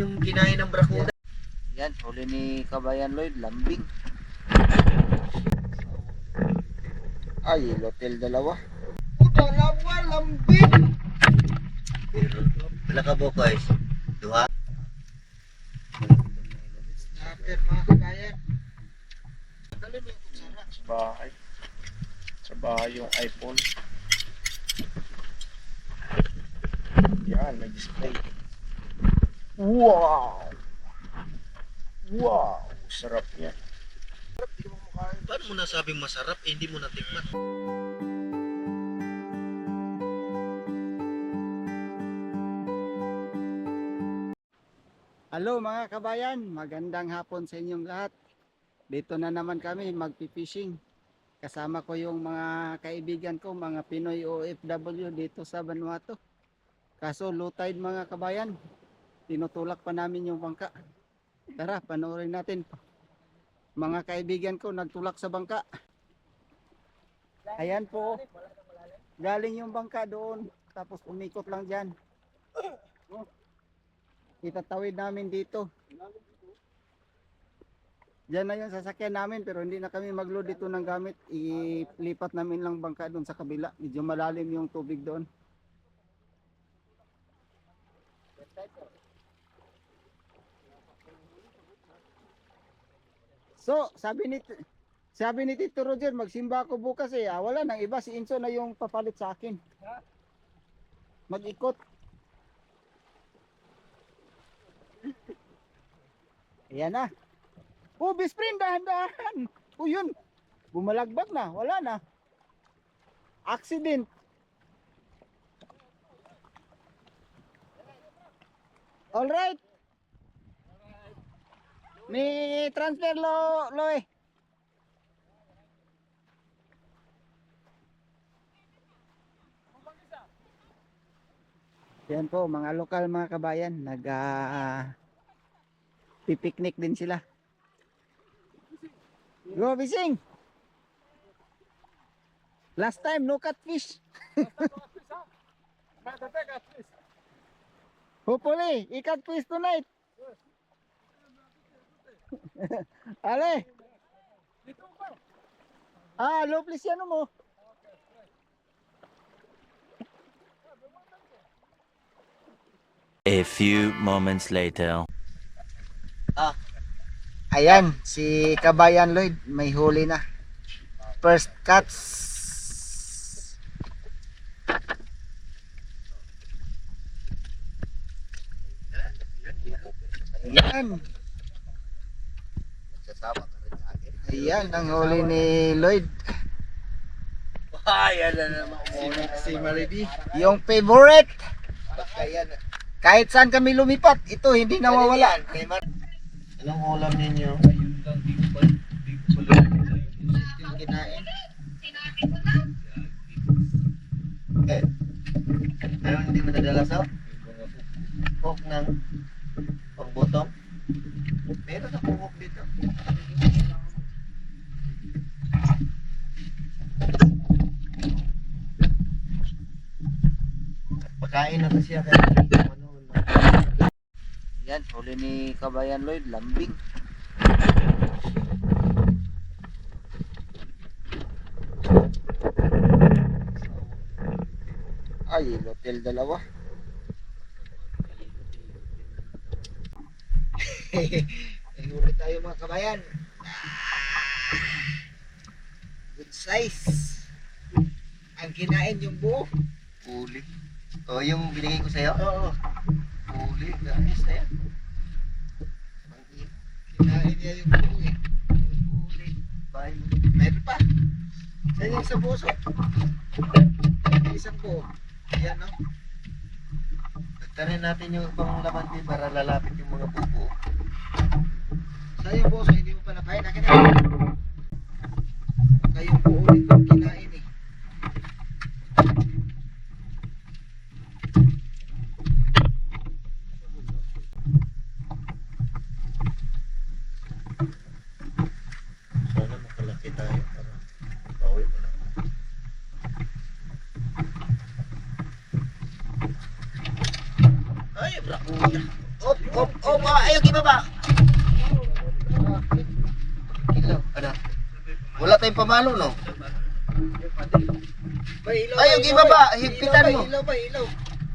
yung kinain ng brakuda. Yan, huli ni Kabayan Lloyd, lambing. Ay, lotel dalawa. Dalawa, lambing! Wala ka po guys. Duha. Snapper mga kabayan. Dali mo yung kutsara. Sa bahay. Sa bahay yung iPhone. Yan, may display. Wow! Wow! Sarap niya. Paano mo nasabing masarap eh, hindi mo natikman? Hello mga kabayan, magandang hapon sa inyong lahat. Dito na naman kami magpipishing. Kasama ko yung mga kaibigan ko, mga Pinoy OFW dito sa Vanuatu. Kaso low tide mga kabayan, tinutulak pa namin yung bangka. Tara, panoorin natin. Mga kaibigan ko nagtulak sa bangka. Ayan po, galing yung bangka doon, tapos umikot lang dyan. Itatawid namin dito. Diyan na yung sasakyan namin pero hindi na kami magload dito ng gamit. Ilipat namin lang bangka doon sa kabila. Medyo malalim yung tubig doon. So, sabi ni Tito Roger, magsimba ako bukas eh. Wala nang iba, si Inso na yung papalit sa akin. Mag-ikot. Ayan na. Oh, best friend, dahan-dahan. Oh, yun. Bumalagbag na. Wala na. Accident. All right. May transfer lo eh. Yan po, mga lokal mga kabayan, pipiknik din sila. Go fishing. Last time no catfish. Hopefully, i-catfish tonight. Ale. Low please yan mo. A few moments later. Ayan, si Kabayan Lloyd may huli na. First catch. Ayan. Ayan ang huli ni Lloyd. Ayan na naman si Mariby. Yung favorite. Kahit saan kami lumipat, ito hindi nawawala. Anong ulam ninyo? Kinain. Anong hindi madadala sa? Cook ng pagbotong? Meron akong cook dito. Pagkain na to siya kaya yan, huli ni Kabayan Lloyd, lambing. Ay, lotel dalawa. Ay, huli tayo mga kabayan. Good size. Ang kinain yung buo. Huli. O, yung binigay ko sa'yo? Oo. Huli, guys, ayan. Kinain niya yung buo eh. Huli. Bye. Meron pa. Saan yung sa puso? Isang buo. Ayan, no? Nagtarin natin yung ibang laman din para lalapit yung mga buo. Saan yung puso? Hindi mo pa nakain. Akin na. Baka yung buo nito kinain eh. Op, op, op. tayong pamalo, no? Bay, ilaw, Ay, yung iba ba? bay. Higpitan mo. Ilaw, bay, ilaw.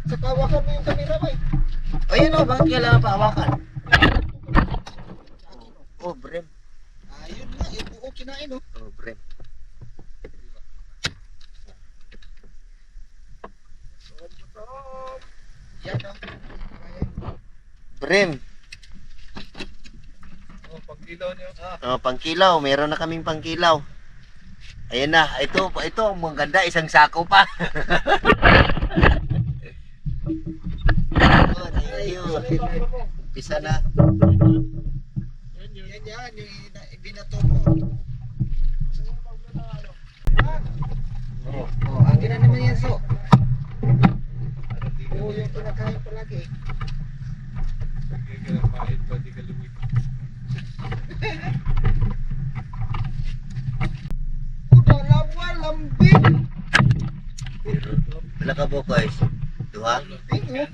Sa kawakan mo yung kamera, bay. Ayun, oh, bakit kailangan pahawakan? Oh, brem. Ayun nga, yung buo kinain, oh. Oh, brem. Yan, oh. Ayan. Brem. Oh, pag-ilaw niyo. Oh, pangkilaw. Meron na kaming pangkilaw. Ayan na. Ito, ang maganda. Isang sako pa. Oh, thank you. Umpisa na. Yan, yan. Yung binato mo. Oh, akin na naman yan, so. Oo, yung pinakain palagi. Dalawa, lambing. Wala ka po, guys. Duha? Lambing, oh.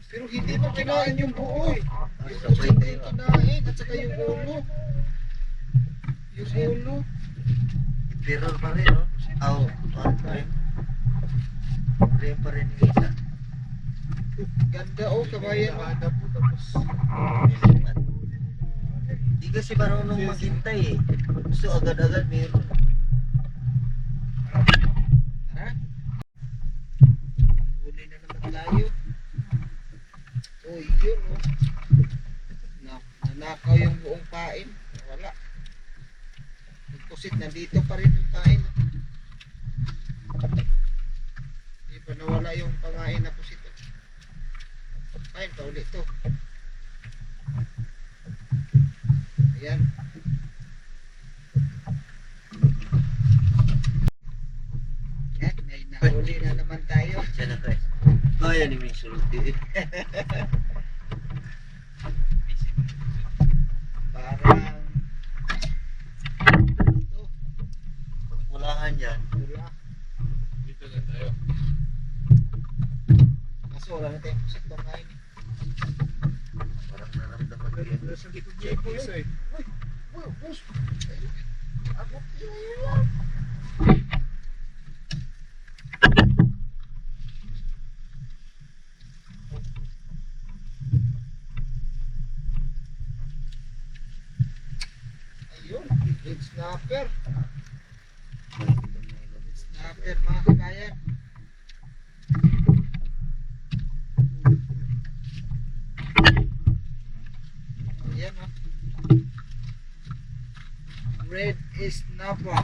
Pero hindi pa kinain yung buo, eh. Ah, Yung sabay puso tayo. kinain, at saka yung ulo. Yung ulo. Pero pa rin, no? Oh, brem. Brem pa rin yung isa. Ganda, oh, kabayan. Hindi kasi marunong maghintay eh. Gusto agad-agad meron. Tara. Huli na naman tayo. Oh, yun, oh. Nanakaw yung buong pain. Wala. Nagpusit, nandito pa rin yung pain. Hindi pa nawala yung pangain na pusit. Pain, paulit to. Ayan. Yan, may nahuli na naman tayo. Diyan na, guys. Kaya ni may sulti. Parang ito, Pagpulahan yan. pula. Dito na tayo. Kaso wala na tayong pusit pangain. Parang naramdaman ko yan. Skip check. Uy, bus! Abot yun. Ayun, red snapper. Red snapper mga kabayan. Ayan o. Red snapper.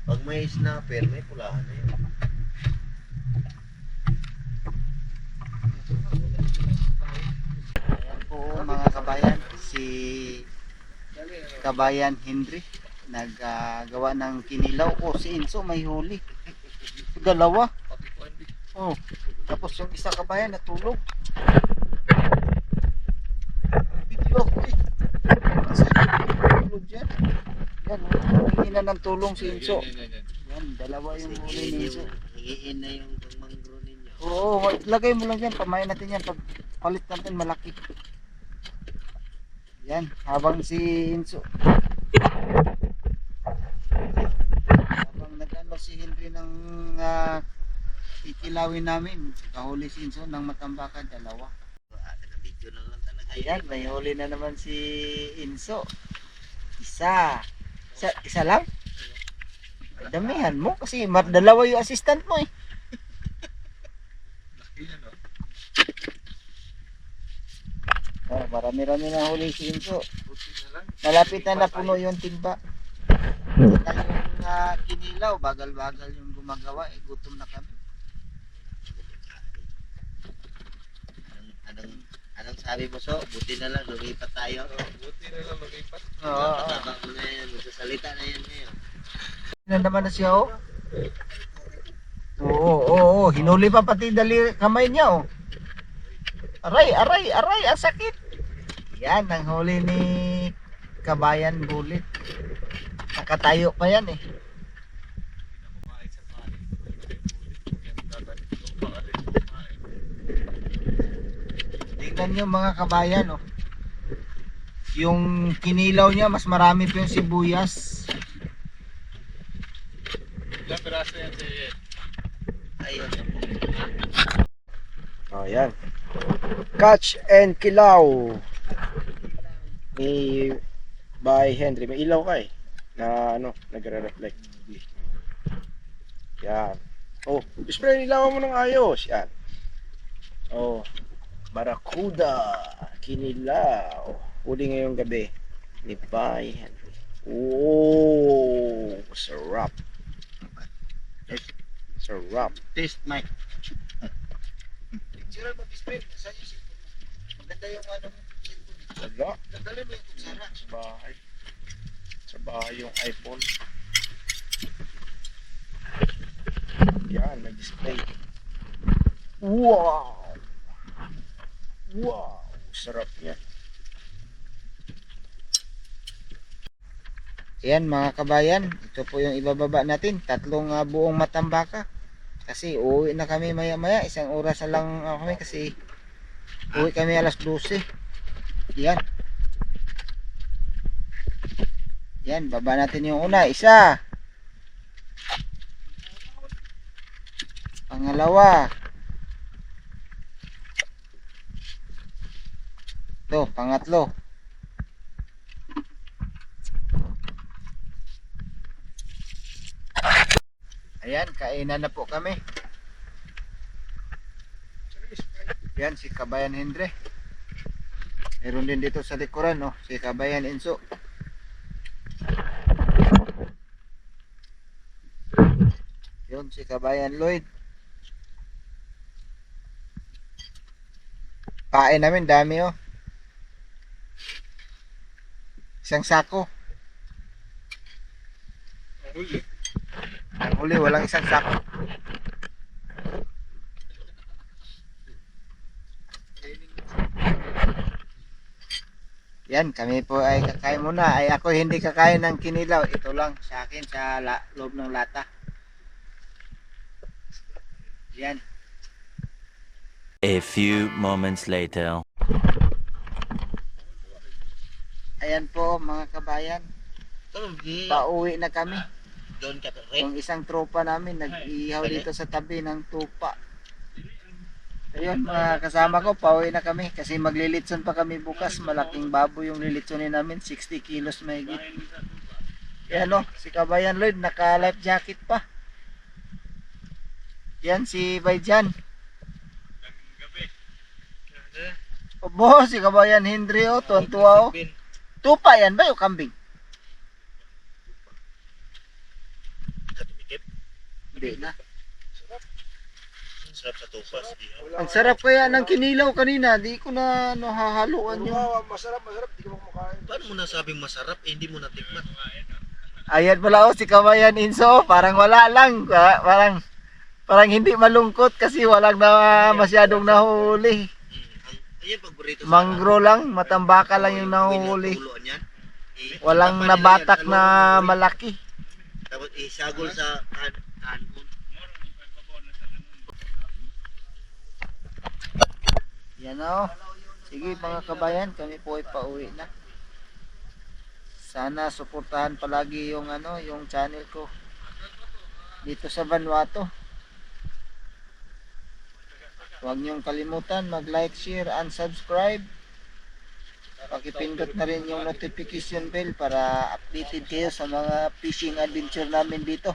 Pag may snapper, may pulahan na yun. Ayan po mga kabayan, si Kabayan Henry naggawa ng kinilaw. O si Inso may huli. Dalawa. Oh. Tapos yung isa kabayan natulog. Video. Tulog dyan. Yan. Hindi na ng tulong si Inso. Yan. Dalawa yung huli ni Inso. Higiin na yung pangmangro ninyo. Oo. Lagay mo lang dyan. Pamayin natin yan. Pag palit natin malaki. Yan. Habang si Inso. Habang nag-ano si Henry ng kikilawin namin. Kahuli si Inso ng matambakan. Dalawa. Video na lang talaga. Ayan, may huli na naman si Inso. Isa. Isa lang? Damihan mo kasi dalawa yung assistant mo eh. Oh, marami-rami na huli si Inso. Malapit na napuno yung timba. Saka yung kinilaw, bagal-bagal yung gumagawa. Eh, gutom na kami. Anong sabi mo, So? Buti na lang, lumipat tayo. Buti na lang mag-ipat. Oo. Pataba mo na yan, magsasalita na yan ngayon. Na naman na siya oh. Oo, hinuli pa pati dali kamay niya oh. Aray, ang sakit. Yan ang huli ni Kabayan Bulit. Nakatayo pa yan eh. Tingnan nyo mga kabayan oh. yung kinilaw niya, mas marami pa yung sibuyas. Ilang piraso yan si Ayun. Oh, yan. Catch and Kilaw ni by Henry. May ilaw ka eh na ano, nagre-reflect. Yan. Oh, spray ilaw mo ng ayos. Yan. Oh, Barracuda Kinilaw. Huli ngayong gabi ni by Henry. Oh, sarap. Sarap. Taste, Mike. Picture mo, Bisbel. Nasaan yung cellphone mo? Maganda yung ano mo. Wala. Dadalhin mo yung kutsara. Sa bahay. Sa bahay yung iPhone. Yan, may display. Wow! Wow! Sarap yan. Yan mga kabayan, ito po yung ibababa natin, 3 buong matambaka. Kasi uuwi na kami maya maya, 1 oras na lang kami kasi uwi kami alas 12. Yan. Yan, baba natin yung una, 1. Pangalawa. Ito, pangatlo. Ayan, kainan na po kami. Yan, si Kabayan Hendre. Meron din dito sa likuran, no? Si Kabayan Enzo. Yun, si Kabayan Lloyd. Kain namin, dami, oh. 1 sako. ang huli. Ang huli, walang 1 sako. Yan, kami po ay kakain muna. Ay ako hindi kakain ng kinilaw. Ito lang sa akin sa loob ng lata. Yan. A few moments later. Ayan po mga kabayan. Pauwi na kami. Yung isang tropa namin nag-ihaw dito sa tabi ng tupa. Ayun mga kasama ko, pauwi na kami kasi maglilitson pa kami bukas. Malaking baboy yung lilitsonin namin, 60 kilos mahigit. Yan o, si Kabayan Lloyd naka life jacket pa. Yan si Bayjan. Obo, si Kabayan Hendry o, tuwan-tuwa o. Tupa yan ba yung kambing? Hindi na. Sarap sa tupas. Ang sarap kaya ng kinilaw kanina, di ko na nahahaluan yun. Masarap, di ka kumakain. Paano mo nasabing masarap eh, hindi mo natikman? Ayan pala o, si Kabayan Inso, parang wala lang. Parang hindi malungkot kasi walang na masyadong nahuli. Ayan, paborito sa Mangro lang, matambaka lang yung nahuli. tuluan yan. Walang nabatak na malaki. Tapos isagol sa kanon. Yan o. Sige mga kabayan, kami po ay pauwi na. Sana suportahan palagi yung yung channel ko dito sa Vanuatu. Huwag niyong kalimutan mag-like, share, and subscribe. Pakipindot na rin yung notification bell para updated kayo sa mga fishing adventure namin dito.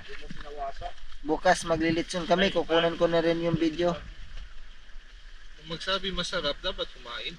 Bukas maglilitson kami, kukunan ko na rin yung video. Kung magsabi masarap, dapat kumain.